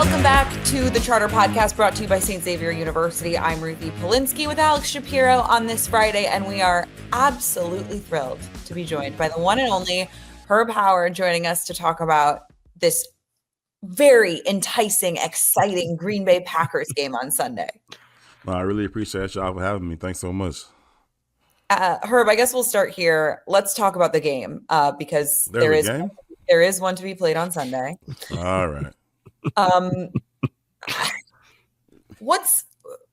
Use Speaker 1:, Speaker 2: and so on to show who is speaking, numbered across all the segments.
Speaker 1: Welcome back to the Charter Podcast, brought to you by St. Xavier University. I'm Ruthie Polinsky with Alex Shapiro on this Friday, and we are absolutely thrilled to be joined by the one and only Herb Howard, joining us to talk about this very enticing, exciting Green Bay Packers game on Sunday.
Speaker 2: I really appreciate y'all for having me. Thanks so much.
Speaker 1: Herb, I guess we'll start here. Let's talk about the game because there is one to be played on Sunday.
Speaker 2: All right.
Speaker 1: What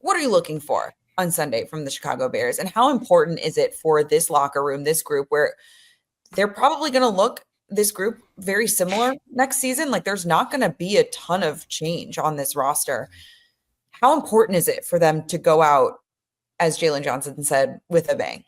Speaker 1: are you looking for on Sunday from the Chicago Bears, and how important is it for this locker room, this group, where they're probably going to look this group very similar next season? Like, there's not going to be a ton of change on this roster. How important is it for them to go out, as Jalen Johnson said, with a bang?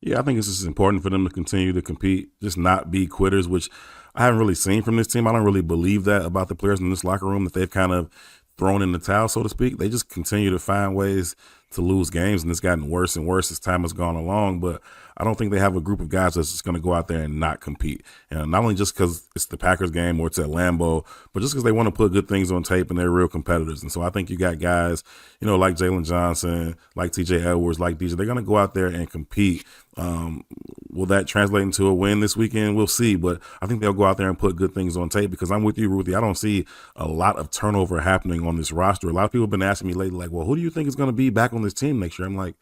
Speaker 2: Yeah, I think it's just important for them to continue to compete, just not be quitters, which I haven't really seen from this team. I don't really believe that about the players in this locker room, that they've kind of thrown in the towel, so to speak. They just continue to find ways to lose games, and it's gotten worse and worse as time has gone along. But I don't think they have a group of guys that's just going to go out there and not compete. And not only just because it's the Packers game or it's at Lambeau, but just because they want to put good things on tape and they're real competitors. And so I think you got guys, like Jalen Johnson, like TJ Edwards, like DJ. They're going to go out there and compete. Will that translate into a win this weekend? We'll see. But I think they'll go out there and put good things on tape, because I'm with you, Ruthie. I don't see a lot of turnover happening on this roster. A lot of people have been asking me lately, like, well, who do you think is going to be back on this team next year? I'm like,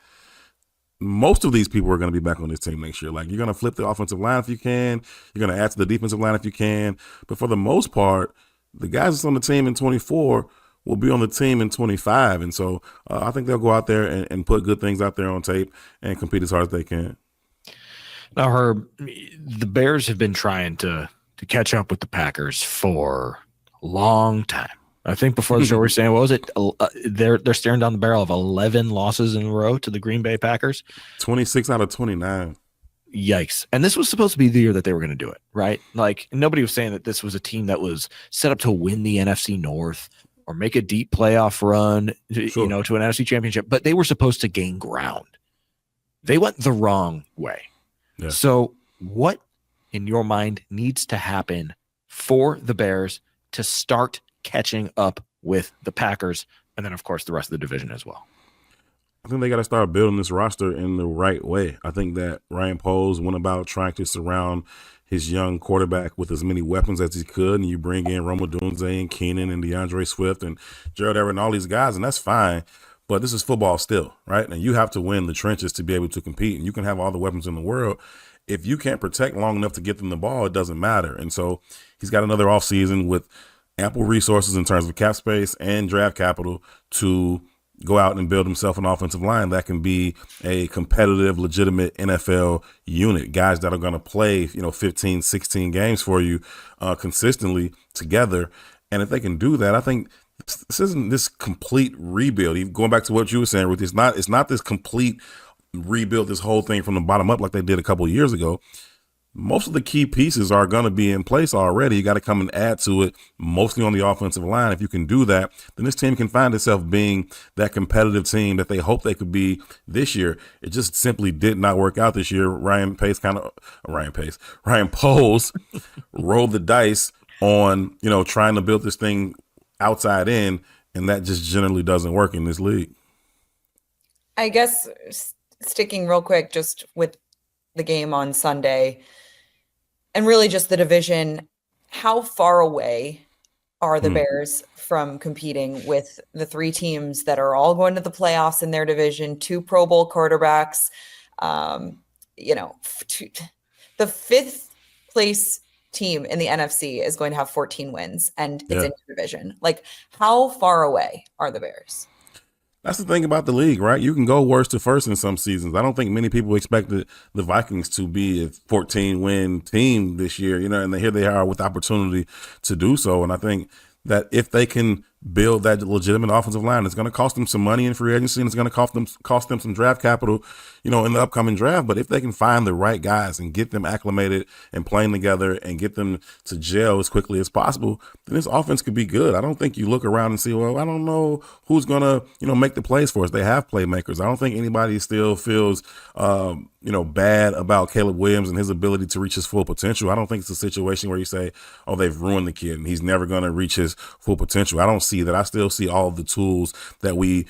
Speaker 2: most of these people are going to be back on this team next year. Like, you're going to flip the offensive line if you can. You're going to add to the defensive line if you can. But for the most part, the guys that's on the team in 24 will be on the team in 25. And so I think they'll go out there and put good things out there on tape and compete as hard as they can.
Speaker 3: Now, Herb, the Bears have been trying to catch up with the Packers for a long time. I think before the show we were saying, what was it? They're staring down the barrel of 11 losses in a row to the Green Bay Packers.
Speaker 2: 26 out of 29.
Speaker 3: Yikes. And this was supposed to be the year that they were going to do it, right? Like, nobody was saying that this was a team that was set up to win the NFC North or make a deep playoff run, to an NFC championship, but they were supposed to gain ground. They went the wrong way. Yeah. So what, in your mind, needs to happen for the Bears to start catching up with the Packers, and then, of course, the rest of the division as well?
Speaker 2: I think they got to start building this roster in the right way. I think that Ryan Poles went about trying to surround his young quarterback with as many weapons as he could, and you bring in Rome Odunze and Keenan and DeAndre Swift and Gerald Everett and all these guys, and that's fine. But this is football still, right? And you have to win the trenches to be able to compete, and you can have all the weapons in the world. If you can't protect long enough to get them the ball, it doesn't matter. And so he's got another offseason with ample resources in terms of cap space and draft capital to go out and build himself an offensive line that can be a competitive, legitimate NFL unit, guys that are going to play, 15, 16 games for you consistently together. And if they can do that, I think this isn't this complete rebuild. Going back to what you were saying, Ruth, it's not this complete rebuild, this whole thing from the bottom up like they did a couple of years ago. Most of the key pieces are going to be in place already. You got to come and add to it, mostly on the offensive line. If you can do that, then this team can find itself being that competitive team that they hope they could be this year. It just simply did not work out this year. Ryan Poles rolled the dice on, trying to build this thing outside in, and that just generally doesn't work in this league.
Speaker 1: I guess sticking real quick just with the game on Sunday, and really just the division, how far away are the Bears from competing with the three teams that are all going to the playoffs in their division, 2 Pro Bowl quarterbacks, the 5th place team in the NFC is going to have 14 wins, and it's in your division. Like, how far away are the Bears?
Speaker 2: That's the thing about the league, right? You can go worst to first in some seasons. I don't think many people expected the Vikings to be a 14-win team this year, and here they are with opportunity to do so. And I think that if they can build that legitimate offensive line. It's going to cost them some money in free agency, and it's going to cost them some draft capital, in the upcoming draft. But if they can find the right guys and get them acclimated and playing together and get them to gel as quickly as possible, then this offense could be good. I don't think you look around and see, well, I don't know who's going to, make the plays for us. They have playmakers. I don't think anybody still feels, bad about Caleb Williams and his ability to reach his full potential. I don't think it's a situation where you say, oh, they've ruined the kid and he's never going to reach his full potential. I don't see that. I still see all of the tools that we,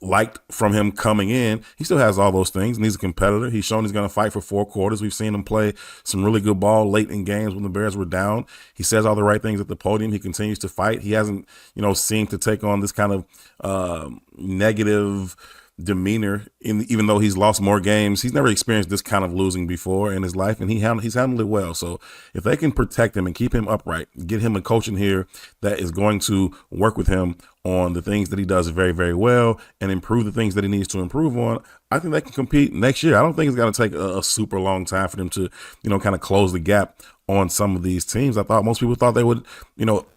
Speaker 2: liked from him coming in. He still has all those things, and he's a competitor. He's shown he's going to fight for 4 quarters. We've seen him play some really good ball late in games when the Bears were down. He says all the right things at the podium. He continues to fight. He hasn't, seemed to take on this kind of negative demeanor, even though he's lost more games. He's never experienced this kind of losing before in his life, and he's handled it well. So if they can protect him and keep him upright, get him a coach in here that is going to work with him on the things that he does very, very well and improve the things that he needs to improve on, I think they can compete next year. I don't think it's going to take a super long time for them to, kind of close the gap on some of these teams. I thought most people thought they would,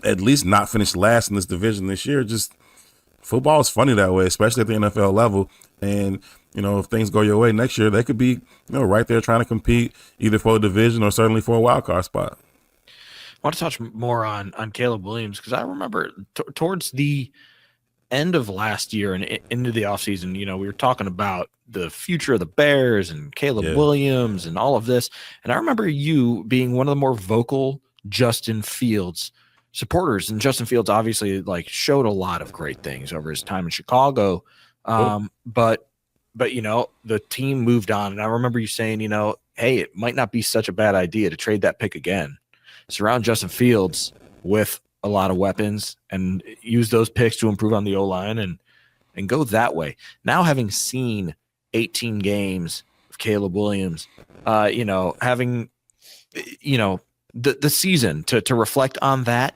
Speaker 2: at least not finish last in this division this year. Just football is funny that way, especially at the NFL level. And, if things go your way next year, they could be, right there trying to compete either for the division or certainly for a wild card spot.
Speaker 3: I want to touch more on Caleb Williams because I remember towards the end of last year and into the offseason, we were talking about the future of the Bears and Caleb Williams and all of this. And I remember you being one of the more vocal Justin Fields supporters. And Justin Fields obviously showed a lot of great things over his time in Chicago. But the team moved on. And I remember you saying, hey, it might not be such a bad idea to trade that pick again. Surround Justin Fields with a lot of weapons and use those picks to improve on the O-line and go that way. Now, having seen 18 games of Caleb Williams, having, the season to reflect on that,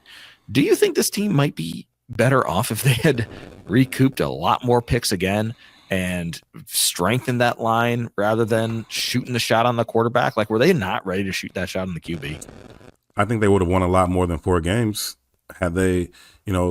Speaker 3: do you think this team might be better off if they had recouped a lot more picks again and strengthened that line rather than shooting the shot on the quarterback? Were they not ready to shoot that shot on the QB?
Speaker 2: I think they would have won a lot more than 4 games had they,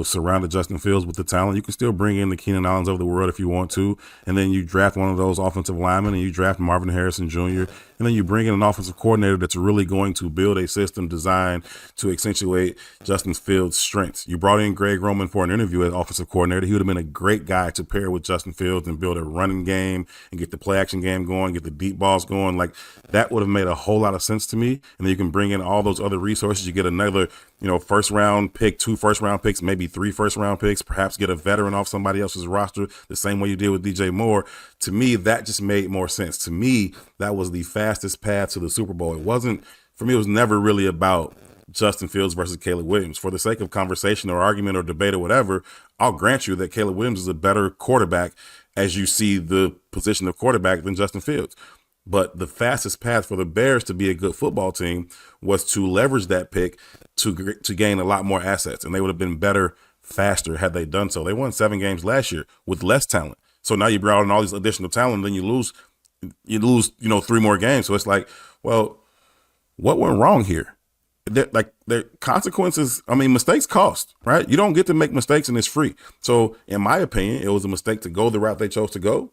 Speaker 2: surrounded Justin Fields with the talent. You can still bring in the Keenan Allens of the world if you want to, and then you draft one of those offensive linemen and you draft Marvin Harrison Jr., and then you bring in an offensive coordinator that's really going to build a system designed to accentuate Justin Fields' strengths. You brought in Greg Roman for an interview as offensive coordinator. He would have been a great guy to pair with Justin Fields and build a running game and get the play action game going, get the deep balls going. That would have made a whole lot of sense to me. And then you can bring in all those other resources. You get another, first round pick, 2 first round picks, maybe 3 first round picks, perhaps get a veteran off somebody else's roster the same way you did with DJ Moore. To me, that just made more sense. To me, that was the fastest path to the Super Bowl. It wasn't, for me, it was never really about Justin Fields versus Caleb Williams. For the sake of conversation or argument or debate or whatever, I'll grant you that Caleb Williams is a better quarterback as you see the position of quarterback than Justin Fields. But the fastest path for the Bears to be a good football team was to leverage that pick to gain a lot more assets. And they would have been better faster had they done so. They won 7 games last year with less talent. So now you brought in all these additional talent, then you lose, 3 more games. So it's well, what went wrong here? Their consequences, mistakes cost, right? You don't get to make mistakes and it's free. So in my opinion, it was a mistake to go the route they chose to go.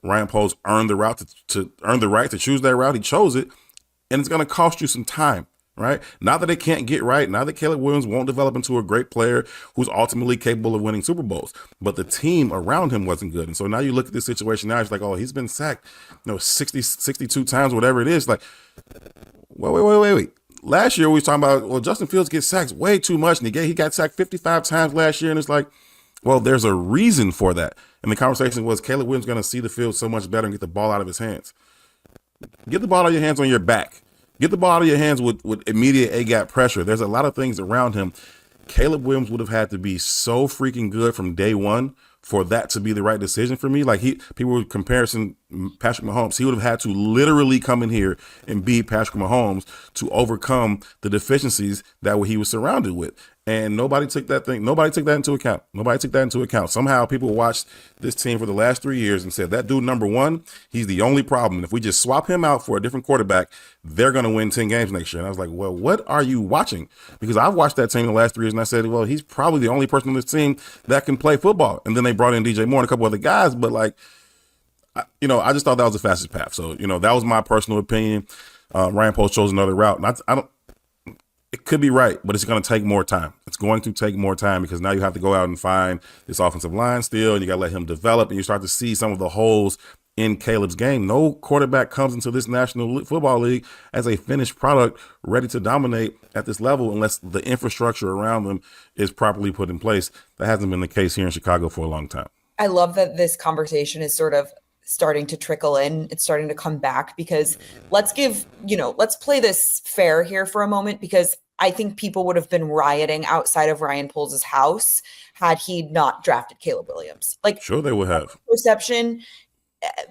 Speaker 2: Ryan Poles earned the route to earn the right to choose that route. He chose it, and it's going to cost you some time, right? Not that they can't get right. Not that Caleb Williams won't develop into a great player who's ultimately capable of winning Super Bowls, but the team around him wasn't good. And so now you look at this situation now, it's oh, he's been sacked, 62 times, whatever it is. Wait. Last year we was talking about, Justin Fields gets sacked way too much, and he got sacked 55 times last year, and it's there's a reason for that. And the conversation was Caleb Williams going to see the field so much better and get the ball out of his hands. Get the ball out of your hands on your back. Get the ball out of your hands with immediate A-gap pressure. There's a lot of things around him. Caleb Williams would have had to be so freaking good from day one for that to be the right decision for me. People were comparing Patrick Mahomes. He would have had to literally come in here and beat Patrick Mahomes to overcome the deficiencies that he was surrounded with. And nobody took that into account. Somehow people watched this team for the last 3 years and said, that dude, number one, he's the only problem. If we just swap him out for a different quarterback, they're going to win 10 games next year. And I was like, well, what are you watching? Because I've watched that team the last 3 years and I said, well, he's probably the only person on this team that can play football. And then they brought in DJ Moore and a couple other guys. But like, I just thought that was the fastest path. So, that was my personal opinion. Ryan Poles chose another route. And it could be right, but it's going to take more time. It's going to take more time because now you have to go out and find this offensive line still, and you got to let him develop, and you start to see some of the holes in Caleb's game. No quarterback comes into this National Football League as a finished product ready to dominate at this level unless the infrastructure around them is properly put in place. That hasn't been the case here in Chicago for a long time.
Speaker 1: I love that this conversation is sort of starting to trickle in. It's starting to come back because let's play this fair here for a moment, because I think people would have been rioting outside of Ryan Poles' house had he not drafted Caleb Williams. Like,
Speaker 2: sure, they would have.
Speaker 1: Perception,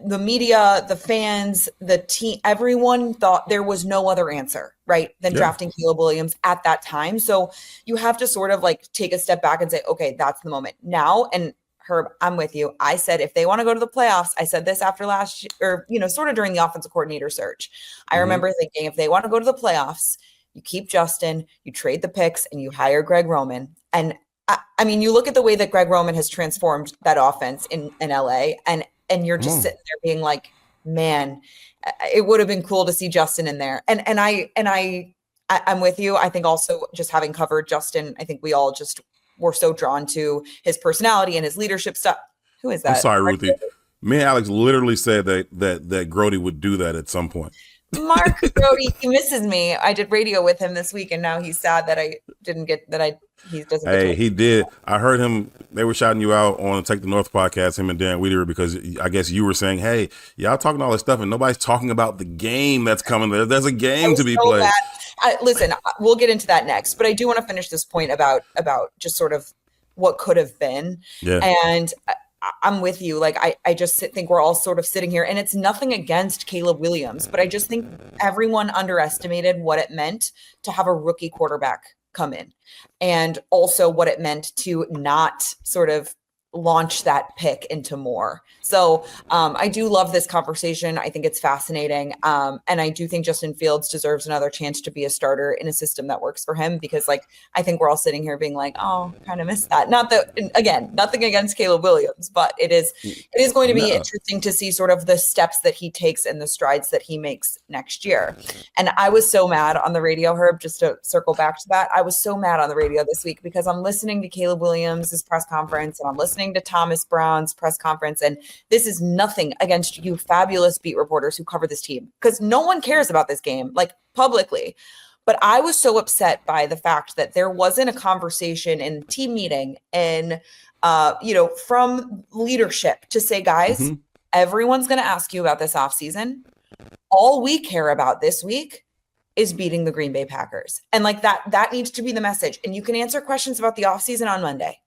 Speaker 1: the media, the fans, the team, everyone thought there was no other answer, right, than drafting Caleb Williams at that time. So you have to sort of like take a step back and say, okay, that's the moment now. And Herb, I'm with you. I said, if they want to go to the playoffs, I said this after last year, or, sort of during the offensive coordinator search. I remember thinking, if they want to go to the playoffs, you keep Justin, you trade the picks, and you hire Greg Roman. And I mean, you look at the way that Greg Roman has transformed that offense in LA, and you're just sitting there being like, man, it would have been cool to see Justin in there. And I'm with you. I think also just having covered Justin, I think we all just were so drawn to his personality and his leadership stuff. Who is that?
Speaker 2: I'm sorry, Ruthie. Me and Alex literally said that Grody would do that at some point.
Speaker 1: Mark Brody, he misses me. I did radio with him this week, and now he's sad that he doesn't.
Speaker 2: Hey, he did. I heard him. They were shouting you out on Take the North podcast, him and Dan Wiederer, because I guess you were saying, "Hey, y'all talking all this stuff, and nobody's talking about the game that's coming. There's a game to be played."
Speaker 1: Listen, we'll get into that next, but I do want to finish this point about just sort of what could have been.
Speaker 2: Yeah.
Speaker 1: And I'm with you. Like, I just think we're all sort of sitting here, and it's nothing against Caleb Williams, but I just think everyone underestimated what it meant to have a rookie quarterback come in, and also what it meant to not sort of launch that pick into more. So I do love this conversation. I think it's fascinating. And I do think Justin Fields deserves another chance to be a starter in a system that works for him, because like, I think we're all sitting here being like, oh, kind of missed that. Not that, again, nothing against Caleb Williams, but it is going to be interesting to see sort of the steps that he takes and the strides that he makes next year. And I was so mad on the radio, Herb, just to circle back to that. I was so mad on the radio this week because I'm listening to Caleb Williams' press conference, and I'm listening to Thomas Brown's press conference, and this is nothing against you fabulous beat reporters who cover this team, because no one cares about this game, like, publicly. But I was so upset by the fact that there wasn't a conversation in team meeting and, from leadership to say, guys, everyone's going to ask you about this offseason. All we care about this week is beating the Green Bay Packers. And like that needs to be the message. And you can answer questions about the offseason on Monday.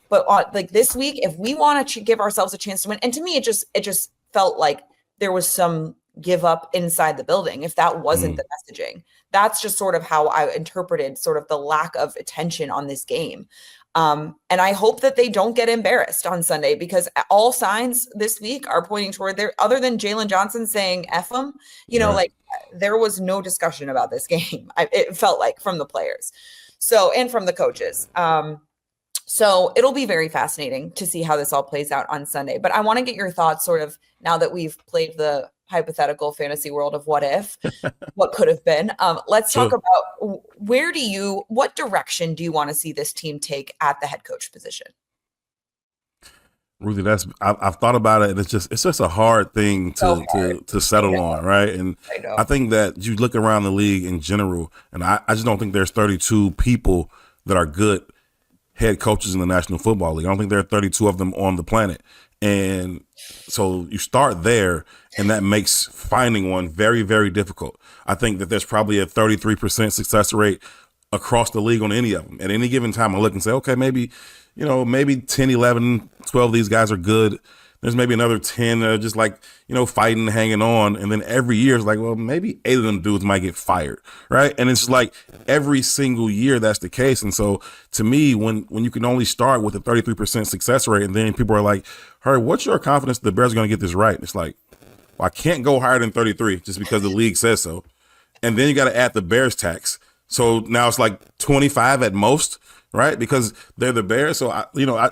Speaker 1: But like this week, if we want to give ourselves a chance to win, and to me, it just felt like there was some give up inside the building. If that wasn't the messaging, that's just sort of how I interpreted sort of the lack of attention on this game. And I hope that they don't get embarrassed on Sunday, because all signs this week are pointing toward there, other than Jalen Johnson saying F them, like there was no discussion about this game. It felt like, from the players. So, and from the coaches. So it'll be very fascinating to see how this all plays out on Sunday. But I want to get your thoughts sort of now that we've played the hypothetical fantasy world of what if, what could have been. Let's talk about what direction do you want to see this team take at the head coach position?
Speaker 2: Ruthie, I've thought about it, and it's just a hard thing to settle on, right? And I think that you look around the league in general, and I just don't think there's 32 people that are good head coaches in the National Football League. I don't think there are 32 of them on the planet. And so you start there, and that makes finding one very, very difficult. I think that there's probably a 33% success rate across the league on any of them. At any given time, I look and say, okay, maybe 10, 11, 12 of these guys are good. There's maybe another 10 that are just like, fighting, hanging on. And then every year it's like, well, maybe 8 of them dudes might get fired, right? And it's like every single year that's the case. And so to me, when you can only start with a 33% success rate and then people are like, hey, what's your confidence the Bears are going to get this right? It's like, well, I can't go higher than 33 just because the league says so. And then you got to add the Bears tax. So now it's like 25 at most, right? Because they're the Bears. So, I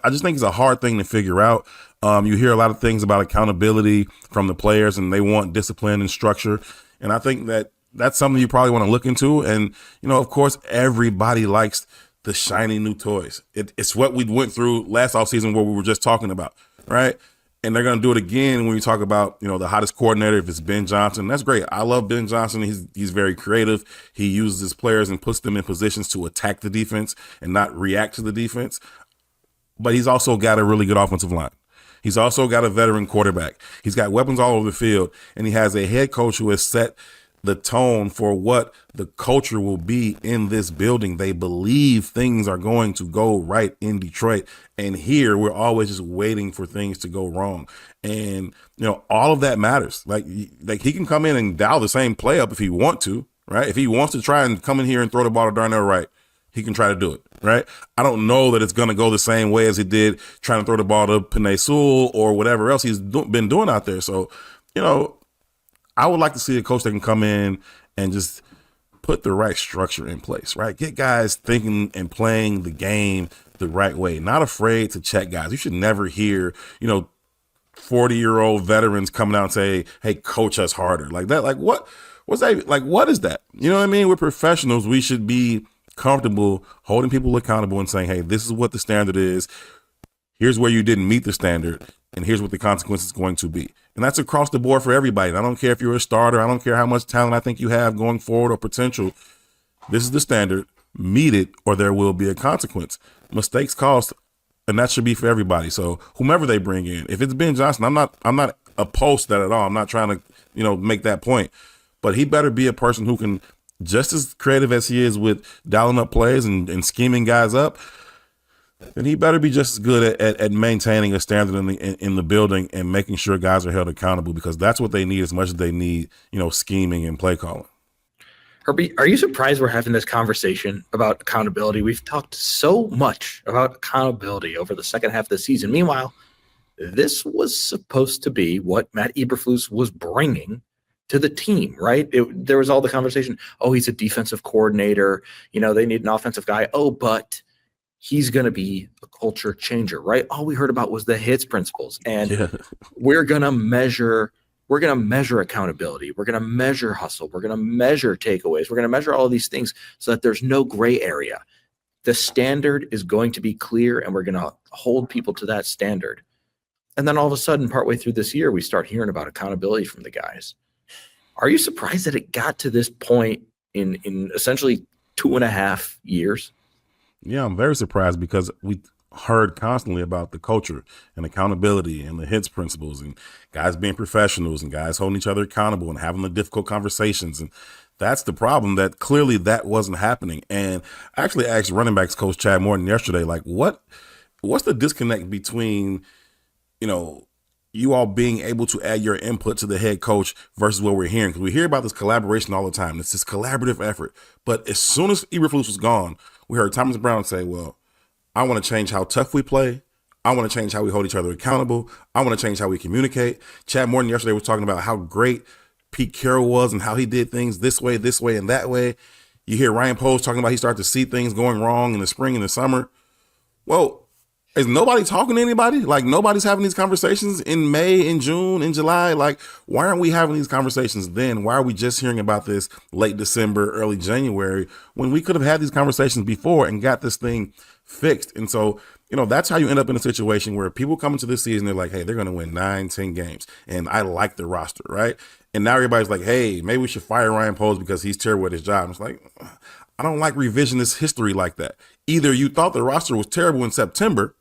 Speaker 2: just think it's a hard thing to figure out. You hear a lot of things about accountability from the players and they want discipline and structure. And I think that's something you probably want to look into. And, of course, everybody likes the shiny new toys. It's what we went through last offseason, what we were just talking about, right? And they're going to do it again when you talk about, the hottest coordinator, if it's Ben Johnson. That's great. I love Ben Johnson. He's very creative. He uses his players and puts them in positions to attack the defense and not react to the defense. But he's also got a really good offensive line. He's also got a veteran quarterback. He's got weapons all over the field. And he has a head coach who has set the tone for what the culture will be in this building. They believe things are going to go right in Detroit. And here we're always just waiting for things to go wrong. And, all of that matters. Like he can come in and dial the same play up if he want to, right? If he wants to try and come in here and throw the ball to Darnell Wright, he can try to do it, right? I don't know that it's going to go the same way as he did trying to throw the ball to Penei Sewell or whatever else he's been doing out there. So, I would like to see a coach that can come in and just put the right structure in place, right? Get guys thinking and playing the game the right way, not afraid to check guys. You should never hear, 40-year-old veterans coming out and say, hey, coach us harder like that. Like what's that? Like, what is that? You know what I mean? We're professionals. We should be comfortable holding people accountable and saying, hey, this is what the standard is. Here's where you didn't meet the standard, and here's what the consequence is going to be. And that's across the board for everybody. And I don't care if you're a starter. I don't care how much talent I think you have going forward or potential. This is the standard. Meet it, or there will be a consequence. Mistakes cost, and that should be for everybody. So whomever they bring in, if it's Ben Johnson, I'm not opposed to that at all. I'm not trying to, make that point. But he better be a person who can, just as creative as he is with dialing up plays and scheming guys up, then he better be just as good at maintaining a standard in the building and making sure guys are held accountable, because that's what they need as much as they need, scheming and play calling.
Speaker 3: Herbie, are you surprised we're having this conversation about accountability? We've talked so much about accountability over the second half of the season. Meanwhile, this was supposed to be what Matt Eberflus was bringing to the team, right? There was all the conversation. Oh, he's a defensive coordinator. They need an offensive guy. Oh, but he's going to be a culture changer, right? All we heard about was the hits principles. And we're going to measure accountability. We're going to measure hustle. We're going to measure takeaways. We're going to measure all of these things so that there's no gray area. The standard is going to be clear, and we're going to hold people to that standard. And then all of a sudden, partway through this year, we start hearing about accountability from the guys. Are you surprised that it got to this point in essentially 2.5 years?
Speaker 2: Yeah, I'm very surprised, because we heard constantly about the culture and accountability and the hits principles and guys being professionals and guys holding each other accountable and having the difficult conversations. And that's the problem, that clearly that wasn't happening. And I actually asked running backs coach Chad Morton yesterday, like, what's the disconnect between, you all being able to add your input to the head coach versus what we're hearing? Because we hear about this collaboration all the time. It's this collaborative effort. But as soon as Eberflus was gone, we heard Thomas Brown say, well, I want to change how tough we play. I want to change how we hold each other accountable. I want to change how we communicate. Chad Morton yesterday was talking about how great Pete Carroll was and how he did things this way, and that way. You hear Ryan Poles talking about he started to see things going wrong in the spring and the summer. Well, is nobody talking to anybody? Like, nobody's having these conversations in May, in June, in July. Like, why aren't we having these conversations then? Why are we just hearing about this late December, early January, when we could have had these conversations before and got this thing fixed? And so, that's how you end up in a situation where people come into this season, they're like, hey, they're going to win 9-10 games. And I like the roster, right? And now everybody's like, hey, maybe we should fire Ryan Poles because he's terrible at his job. It's like, I don't like revisionist history like that. Either you thought the roster was terrible in September,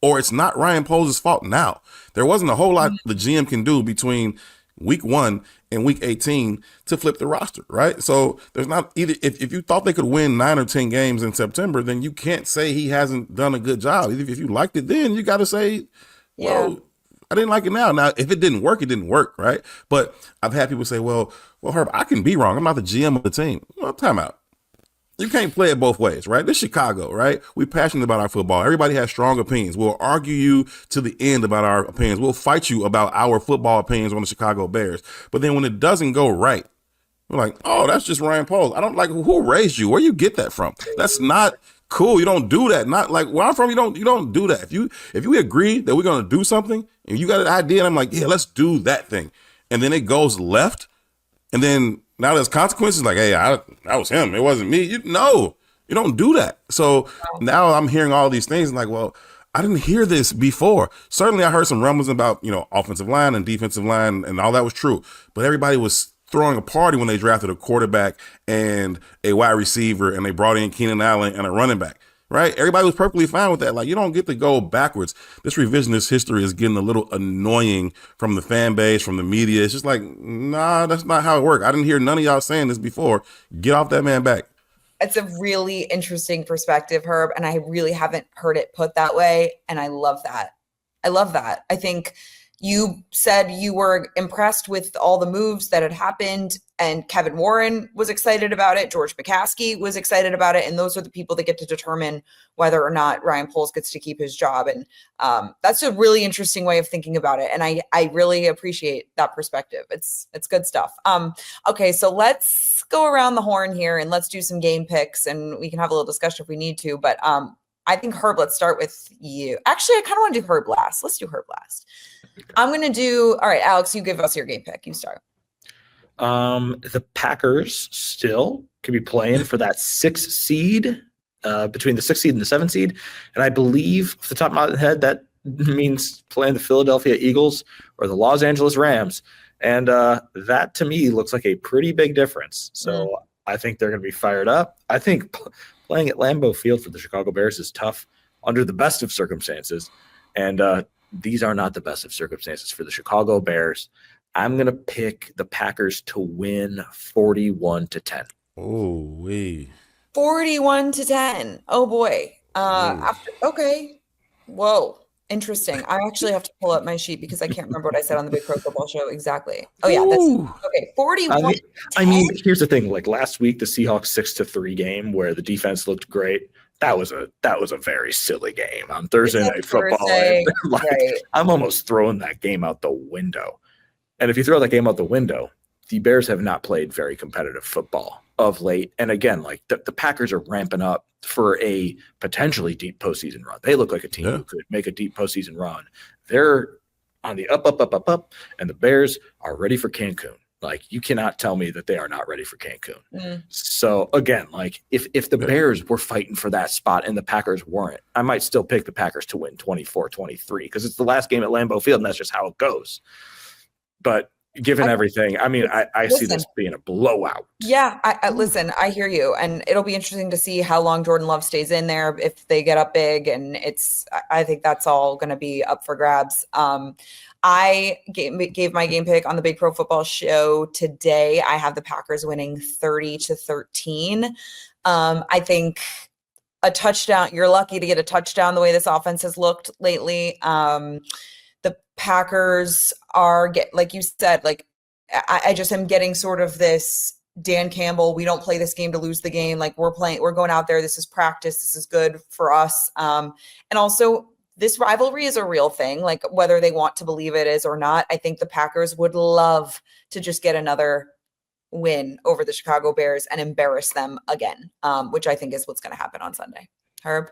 Speaker 2: or it's not Ryan Poles' fault now. There wasn't a whole lot the GM can do between week 1 and week 18 to flip the roster, right? So there's not either. If you thought they could win 9 or 10 games in September, then you can't say he hasn't done a good job. If you liked it then, you got to say, well, I didn't like it now. Now, if it didn't work, it didn't work, right? But I've had people say, well, Herb, I can be wrong. I'm not the GM of the team. Well, time out. You can't play it both ways, right? This is Chicago, right? We're passionate about our football. Everybody has strong opinions. We'll argue you to the end about our opinions. We'll fight you about our football opinions on the Chicago Bears. But then when it doesn't go right, we're like, oh, that's just Ryan Poles. I don't like who raised you. Where you get that from? That's not cool. You don't do that. Not like where I'm from. You don't do that. If you agree that we're gonna do something and you got an idea, and I'm like, yeah, let's do that thing, and then it goes left, and then now there's consequences. Like, hey, that was him. It wasn't me. You don't do that. So now I'm hearing all these things and like, well, I didn't hear this before. Certainly I heard some rumblings about, offensive line and defensive line, and all that was true. But everybody was throwing a party when they drafted a quarterback and a wide receiver, and they brought in Keenan Allen and a running back, right? Everybody was perfectly fine with that. Like, you don't get to go backwards. This revisionist history is getting a little annoying from the fan base, from the media. It's just like, nah, that's not how it works. I didn't hear none of y'all saying this before. Get off that man back.
Speaker 1: It's a really interesting perspective, Herb, and I really haven't heard it put that way, and I love that. I think you said you were impressed with all the moves that had happened, and Kevin Warren was excited about it. George McCaskey was excited about it, and those are the people that get to determine whether or not Ryan Poles gets to keep his job, and that's a really interesting way of thinking about it, and I really appreciate that perspective. It's good stuff. Okay, so let's go around the horn here and let's do some game picks, and we can have a little discussion if we need to, but I think, Herb, let's start with you. Actually, I kind of want to do Herb last. Let's do Herb last. I'm going to do, all right, Alex, you give us your game pick. You start.
Speaker 3: The Packers still could be playing for that 6th seed, between the 6th seed and the 7th seed. And I believe, off the top of my head, that means playing the Philadelphia Eagles or the Los Angeles Rams. And that, to me, looks like a pretty big difference. So I think they're going to be fired up. I think playing at Lambeau Field for the Chicago Bears is tough under the best of circumstances. And these are not the best of circumstances for the Chicago Bears. I'm going to pick the Packers to win 41-10.
Speaker 2: Oh, wait.
Speaker 1: 41-10. Oh, boy. Okay. Whoa. Interesting. I actually have to pull up my sheet because I can't remember what I said on the Big Pro Football Show exactly. Oh, yeah. That's okay. 41.
Speaker 3: I mean, here's the thing. Like last week, the Seahawks 6-3 game where the defense looked great. That was a very silly game on Thursday Night Football. Right. I'm almost throwing that game out the window. And if you throw that game out the window, the Bears have not played very competitive football of late. And again, like the Packers are ramping up for a potentially deep postseason run. They look like a team who could make a deep postseason run. They're on the up, and the Bears are ready for Cancun. Like, you cannot tell me that they are not ready for Cancun. So again, like if the Bears were fighting for that spot and the Packers weren't, I might still pick the Packers to win 24-23 because it's the last game at Lambeau Field and that's just how it goes. But given everything, I mean, I see this being a blowout.
Speaker 1: Yeah, I listen, I hear you. And it'll be interesting to see how long Jordan Love stays in there if they get up big. And I think that's all going to be up for grabs. I gave my game pick on the Big Pro Football Show today. I have the Packers winning 30-13. I think a touchdown, you're lucky to get a touchdown the way this offense has looked lately. The Packers are, like you said, like I just am getting sort of this Dan Campbell, we don't play this game to lose the game. Like we're going out there. This is practice. This is good for us. And also, this rivalry is a real thing, like whether they want to believe it is or not. I think the Packers would love to just get another win over the Chicago Bears and embarrass them again, which I think is what's going to happen on Sunday. Herb?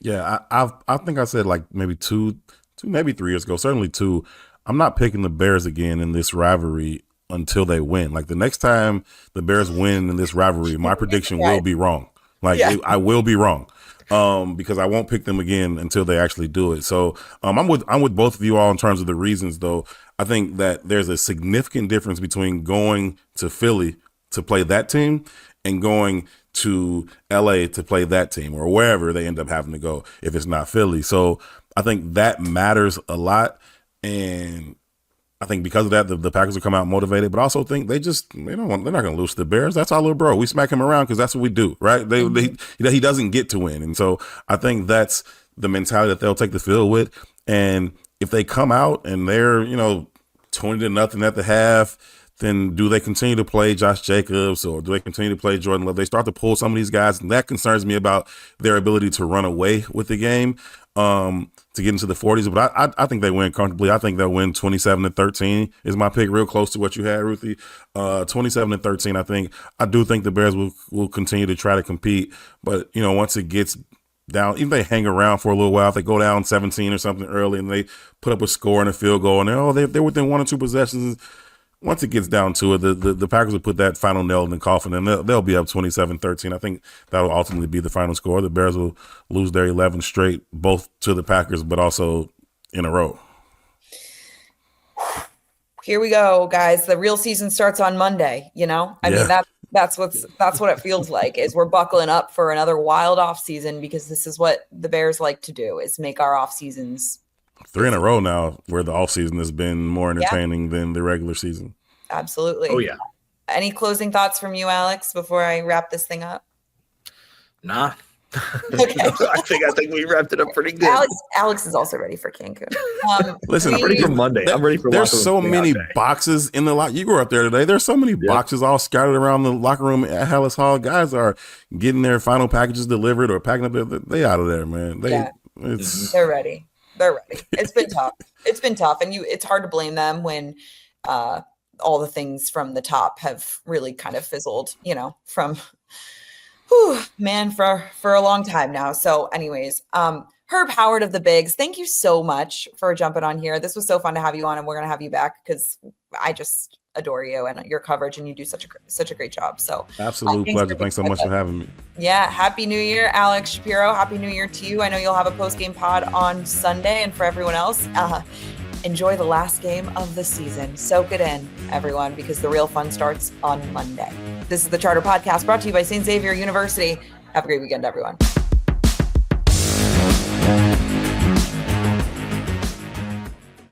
Speaker 2: Yeah, I think I said like maybe two, maybe 3 years ago, certainly 2. I'm not picking the Bears again in this rivalry until they win. Like the next time the Bears win in this rivalry, my prediction will be wrong. Like I will be wrong. Because I won't pick them again until they actually do it. So I'm with both of you all in terms of the reasons, though. I think that there's a significant difference between going to Philly to play that team and going to LA to play that team or wherever they end up having to go if it's not Philly. So I think that matters a lot. And I think because of that, the Packers will come out motivated, but I also think they're not going to lose to the Bears. That's our little bro. We smack him around because that's what we do, right? He doesn't get to win. And so I think that's the mentality that they'll take the field with. And if they come out and they're, 20-0 at the half, then do they continue to play Josh Jacobs or do they continue to play Jordan Love? They start to pull some of these guys, and that concerns me about their ability to run away with the game, to get into the 40s. But I think they win comfortably. I think they'll win 27-13 is my pick, real close to what you had, Ruthie. 27-13. I do think the Bears will continue to try to compete, but once it gets down, even if they hang around for a little while, if they go down 17 or something early and they put up a score and a field goal and they're within 1 or 2 possessions. Once it gets down to it, the Packers will put that final nail in the coffin, and they'll be up 27-13. I think that'll ultimately be the final score. The Bears will lose their 11 straight, both to the Packers, but also in a row.
Speaker 1: Here we go, guys. The real season starts on Monday. I mean, that's what it feels like, is we're buckling up for another wild off season, because this is what the Bears like to do, is make our off seasons
Speaker 2: 3 in a row now where the offseason has been more entertaining than the regular season.
Speaker 1: Absolutely.
Speaker 3: Oh, yeah.
Speaker 1: Any closing thoughts from you, Alex, before I wrap this thing up?
Speaker 3: Nah.
Speaker 1: Okay.
Speaker 3: I think we wrapped it up pretty good.
Speaker 1: Alex is also ready for Cancun.
Speaker 2: Listen,
Speaker 3: I'm ready for Monday. I'm ready for
Speaker 2: there's so many boxes in the locker. You were up there today. There's so many boxes all scattered around the locker room at Hallis Hall. Guys are getting their final packages delivered or packing up. They out of there, man.
Speaker 1: They're ready. They're ready. It's been tough. And it's hard to blame them when all the things from the top have really kind of fizzled, from for a long time now. So anyways, Herb Howard of the Bigs, thank you so much for jumping on here. This was so fun to have you on, and we're going to have you back because I just adore you and your coverage, and you do such a great job. So
Speaker 2: absolute pleasure. Thanks so much for having me.
Speaker 1: Yeah. Happy New Year, Alex Shapiro. Happy New Year to you. I know you'll have a post-game pod on Sunday, and for everyone else, enjoy the last game of the season. Soak it in, everyone, because the real fun starts on Monday. This is the Charter Podcast, brought to you by St. Xavier University. Have a great weekend, everyone.